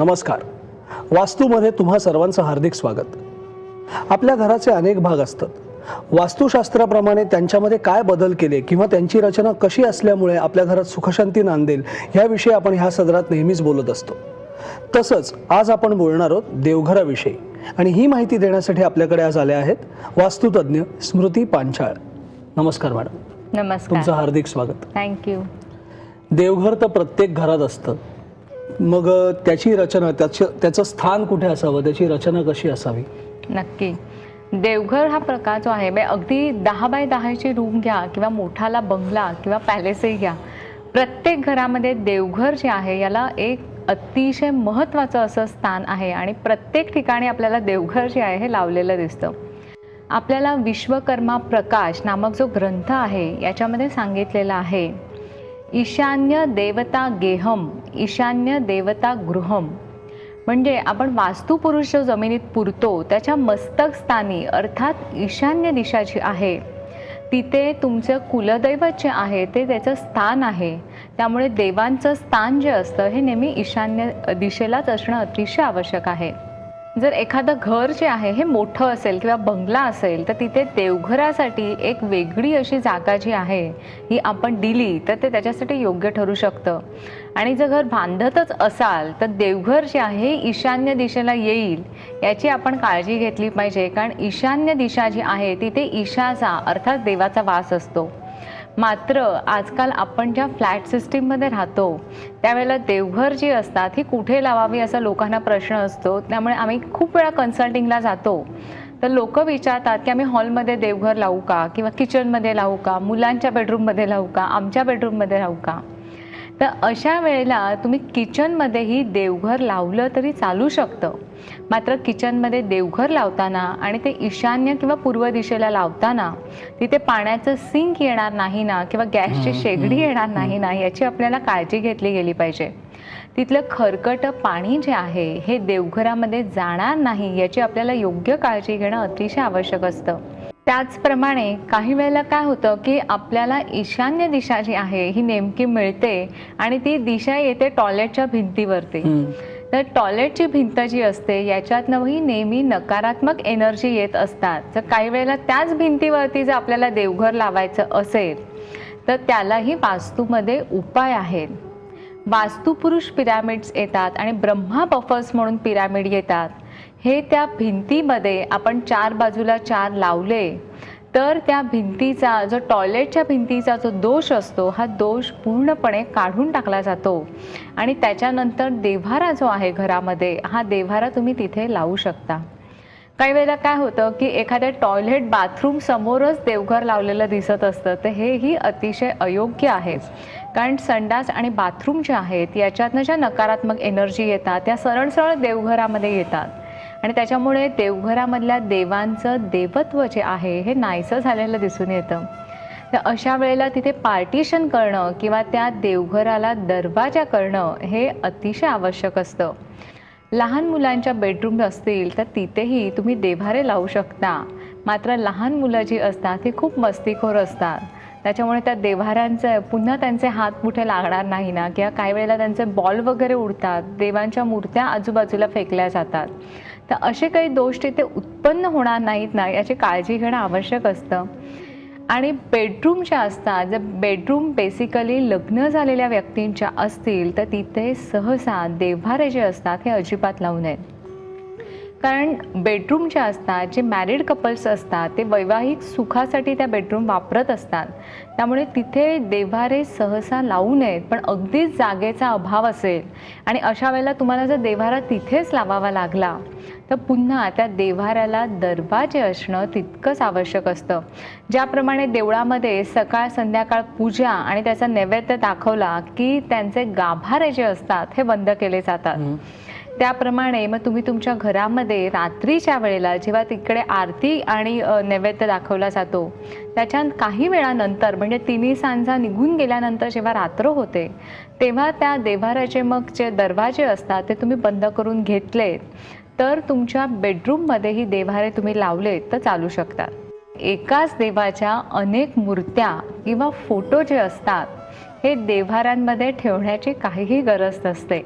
नमस्कार. वास्तूमध्ये तुम्हा सर्वांचं हार्दिक स्वागत. आपल्या घराचे अनेक भाग असतात. वास्तुशास्त्राप्रमाणे त्यांच्यामध्ये काय बदल केले किंवा त्यांची रचना कशी असल्यामुळे आपल्या घरात सुखशांती नांदेल याविषयी आपण ह्या सदरात नेहमीच बोलत असतो. तसंच आज आपण बोलणार आहोत देवघराविषयी आणि ही माहिती देण्यासाठी आपल्याकडे आज आले आहेत वास्तुतज्ञ स्मृती पांचाळ. नमस्कार मॅडम. नमस्कार. तुमचं हार्दिक स्वागत. थँक्यू. देवघर तर प्रत्येक घरात असतं. मग त्याची रचना त्याचं स्थान कुठे असावं, त्याची रचना कशी असावी? नक्की. देवघर हा प्रकार जो आहे अगदी 10 बाय 10ची रूम घ्या किंवा मोठाला बंगला किंवा पॅलेसही घ्या, प्रत्येक घरामध्ये देवघर जे आहे याला एक अतिशय महत्त्वाचं असं स्थान आहे आणि प्रत्येक ठिकाणी आपल्याला देवघर जे आहे हे लावलेलं दिसतं. आपल्याला विश्वकर्मा प्रकाश नामक जो ग्रंथ आहे याच्यामध्ये सांगितलेलं आहे, ईशान्य देवता गेहम ईशान्य देवता गृहम. म्हणजे आपण वास्तुपुरुष जो जमिनीत पुरतो त्याच्या मस्तक स्थानी अर्थात ईशान्य दिशा जी आहे तिथे तुमचं कुलदैवत जे आहे ते त्याचं स्थान आहे. त्यामुळे देवांचं स्थान जे असतं हे नेहमी ईशान्य दिशेलाच असणं अतिशय आवश्यक आहे. जर एखादं घर जे आहे हे मोठं असेल किंवा बंगला असेल तर तिथे देवघरासाठी एक वेगळी अशी जागा जी आहे ही आपण दिली तर ते त्याच्यासाठी योग्य ठरू शकतं. आणि जर घर बांधतच असाल तर देवघर जे आहे ईशान्य दिशेला येईल याची आपण काळजी घेतली पाहिजे, कारण ईशान्य दिशा जी आहे तिथे ईशाचा अर्थात देवाचा वास असतो. मात्र आजकाल आपण ज्या फ्लॅट सिस्टीममध्ये राहतो त्यावेळेला देवघर जी असतात ही कुठे लावावी असा लोकांना प्रश्न असतो. त्यामुळे आम्ही खूप वेळा कन्सल्टिंगला जातो तर लोक विचारतात की आम्ही हॉलमध्ये देवघर लावू का किंवा किचनमध्ये लावू का, मुलांच्या बेडरूममध्ये लावू का, आमच्या बेडरूममध्ये लावू का. तर अशा वेळेला तुम्ही किचनमध्येही देवघर लावलं तरी चालू शकतं. मात्र किचनमध्ये देवघर लावताना आणि ते ईशान्य किंवा पूर्व दिशेला लावताना तिथे पाण्याचं सिंक येणार नाही ना किंवा गॅसची शेगडी येणार नाही ना याची आपल्याला काळजी घेतली गेली पाहिजे. तिथलं खरकटं पाणी जे आहे हे देवघरामध्ये जाणार नाही याची आपल्याला योग्य काळजी घेणं अतिशय आवश्यक असतं. त्याचप्रमाणे काही वेळेला काय होतं की आपल्याला ईशान्य दिशा जी आहे ही नेमकी मिळते आणि ती दिशा येते टॉयलेटच्या भिंतीवरती. तर टॉयलेटची भिंत जी असते याच्यातनंही नेहमी नकारात्मक एनर्जी येत असतात. तर काही वेळेला त्याच भिंतीवरती जर आपल्याला देवघर लावायचं असेल तर त्यालाही वास्तूमध्ये उपाय आहेत. वास्तुपुरुष पिरामिड्स येतात आणि ब्रह्मा बफर्स म्हणून पिरामिड येतात. हे त्या भिंतीमध्ये आपण 4 बाजूला 4 लावले तर त्या भिंतीचा जो टॉयलेटच्या भिंतीचा जो दोष असतो हा दोष पूर्णपणे काढून टाकला जातो आणि त्याच्यानंतर देव्हारा जो आहे घरामध्ये हा देव्हारा तुम्ही तिथे लावू शकता. काही वेळेला काय होतं की एखाद्या टॉयलेट बाथरूम समोरच देवघर लावलेलं दिसत असतं तर हेही अतिशय अयोग्य आहे, कारण संडास आणि बाथरूम जे आहेत याच्यातनं ज्या नकारात्मक एनर्जी येतात त्या सरळ सरळ देवघरामध्ये येतात आणि त्याच्यामुळे देवघरामधल्या देवांचं देवत्व जे आहे हे नाहीसं झालेलं दिसून येतं. तर अशा वेळेला तिथे पार्टिशन करणं किंवा त्या देवघराला दरवाजा करणं हे अतिशय आवश्यक असतं. लहान मुलांच्या बेडरूम असतील तर तिथेही तुम्ही देव्हारे लावू शकता. मात्र लहान मुलं जी असतात ती खूप मस्तीखोर असतात, त्याच्यामुळे त्या देव्हाऱ्यांचं पुन्हा त्यांचे हात कुठे लागणार नाही ना किंवा काही वेळेला त्यांचे बॉल वगैरे उडतात, देवांच्या मूर्त्या आजूबाजूला फेकल्या जातात. तर असे काही दोष तिथे उत्पन्न होणार नाहीत ना याची काळजी घेणं आवश्यक असतं. आणि बेडरूम ज्या असतात, जर बेडरूम बेसिकली लग्न झालेल्या व्यक्तींच्या असतील तर तिथे सहसा देव्हारे जे असतात हे अजिबात लावू नयेत. कारण बेडरूम जे असतात, जे मॅरिड कपल्स असतात ते वैवाहिक सुखासाठी त्या बेडरूम वापरत असतात. त्यामुळे तिथे देव्हारे सहसा लावू नयेत. पण अगदीच जागेचा अभाव असेल आणि अशा वेळेला तुम्हाला जर देव्हारा तिथेच लावावा लागला तर पुन्हा त्या देव्हाऱ्याला दरवाजे असणं तितकंच आवश्यक असतं. ज्याप्रमाणे देवळामध्ये सकाळ संध्याकाळ पूजा आणि त्याचा नैवेद्य दाखवला की त्यांचे गाभारे जे असतात हे बंद केले जातात, त्याप्रमाणे मग तुम्ही तुमच्या घरामध्ये रात्रीच्या वेळेला जेव्हा तिकडे आरती आणि नैवेद्य दाखवला जातो त्याच्या काही वेळानंतर म्हणजे 3 सांजा निघून गेल्यानंतर जेव्हा रात्र होते तेव्हा त्या देव्हाऱ्याचे मग जे दरवाजे असतात ते तुम्ही बंद करून घेतलेत तर तुमच्या बेडरूममध्येही देव्हारे तुम्ही लावलेत तर चालू शकतात. एकाच देवाच्या अनेक मूर्त्या किंवा फोटो जे असतात हे देव्हाऱ्यांमध्ये ठेवण्याची काहीही गरज नसते.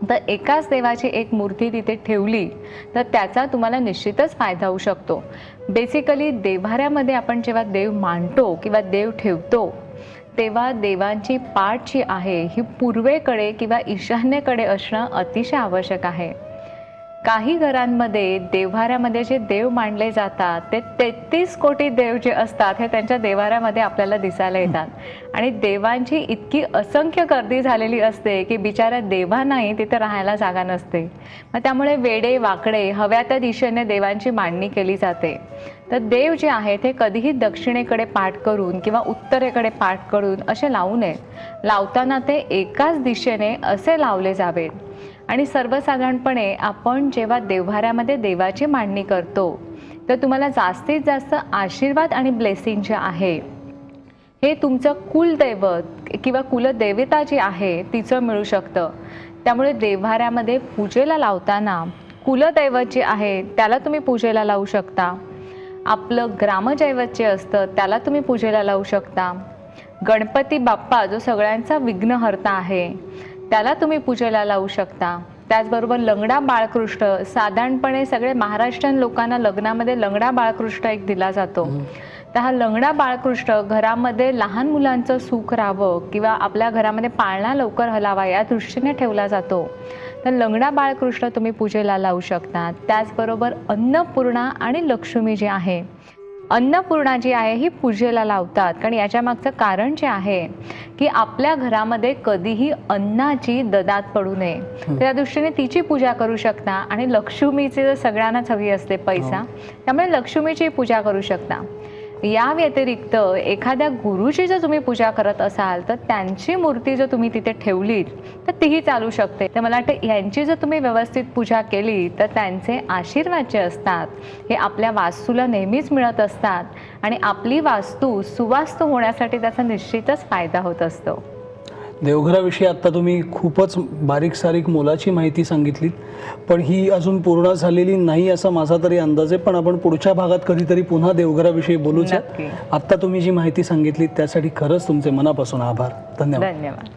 तर एकाच देवाची एक मूर्ती तिथे ठेवली तर त्याचा तुम्हाला निश्चितच फायदा होऊ शकतो. बेसिकली देव्हाऱ्यामध्ये आपण जेव्हा देव मांडतो किंवा देव ठेवतो तेव्हा देवांची पाठ जी आहे ही पूर्वेकडे किंवा ईशान्येकडे असणं अतिशय आवश्यक आहे. काही घरांमध्ये देव्हाऱ्यामध्ये जे देव मांडले जातात ते 33 कोटी देव जे असतात हे त्यांच्या देव्हाऱ्यामध्ये आपल्याला दिसायला येतात. आणि देवांची इतकी असंख्य गर्दी झालेली असते की बिचाऱ्या देवांनाही तिथे राहायला जागा नसते. मग त्यामुळे वेडे वाकडे हव्या त्या दिशेने देवांची मांडणी केली जाते. तर देव जे आहे ते कधीही दक्षिणेकडे पाठ करून किंवा उत्तरेकडे पाठ करून असे लावू नये. लावताना ते एकाच दिशेने असे लावले जावेत. आणि सर्वसाधारणपणे आपण जेव्हा देव्हाऱ्यामध्ये देवाची मांडणी करतो तर तुम्हाला जास्तीत जास्त आशीर्वाद आणि ब्लेसिंग जे आहे हे तुमचं कुलदैवत किंवा कुलदेवता जी आहे तिचं मिळू शकतं. त्यामुळे देव्हाऱ्यामध्ये पूजेला लावताना कुलदैवत जे आहे त्याला तुम्ही पूजेला लावू शकता. आपलं ग्रामदैवत जे असतं त्याला तुम्ही पूजेला लावू शकता. गणपती बाप्पा जो सगळ्यांचा विघ्नहर्ता आहे त्याला तुम्ही पूजेला लावू शकता. त्याचबरोबर लंगडा बाळकृष्ण, साधारणपणे सगळे महाराष्ट्रीयन लोकांना लग्नामध्ये लंगडा बाळकृष्ण एक दिला जातो. तर हा लंगडा बाळकृष्ण घरामध्ये लहान मुलांचं सुख राहावं किंवा आपल्या घरामध्ये पाळणा लवकर हलावा या दृष्टीने ठेवला जातो. तर लंगडा बाळकृष्ण तुम्ही पूजेला लावू शकता. त्याचबरोबर अन्नपूर्णा आणि लक्ष्मी जी आहे, अन्नपूर्णा जी आहे ही पूजेला लावतात. कारण याच्या मागचं कारण जे आहे की आपल्या घरामध्ये कधीही अन्नाची ददात पडू नये त्या दृष्टीने तिची पूजा करू शकता. आणि लक्ष्मीची जर सगळ्यांनाच हवी असते पैसा, त्यामुळे लक्ष्मीची पूजा करू शकता. या व्यतिरिक्त एखाद्या गुरुची जर तुम्ही पूजा करत असाल तर त्यांची मूर्ती जर तुम्ही तिथे ठेवलीत तर तीही चालू शकते. तर मला वाटतं यांची जर तुम्ही व्यवस्थित पूजा केली तर त्यांचे आशीर्वाद जे असतात हे आपल्या वास्तूला नेहमीच मिळत असतात आणि आपली वास्तू सुवास्तू होण्यासाठी त्याचा निश्चितच फायदा होत असतो. देवघराविषयी आत्ता तुम्ही खूपच बारीक सारीक मोलाची माहिती सांगितलीत, पण ही अजून पूर्ण झालेली नाही असा माझा तरी अंदाज आहे. पण आपण पुढच्या भागात कधीतरी पुन्हा देवघराविषयी बोलूच. नक्की. आत्ता तुम्ही जी माहिती सांगितली त्यासाठी खरंच तुमचे मनापासून आभार. धन्यवाद. धन्यवाद.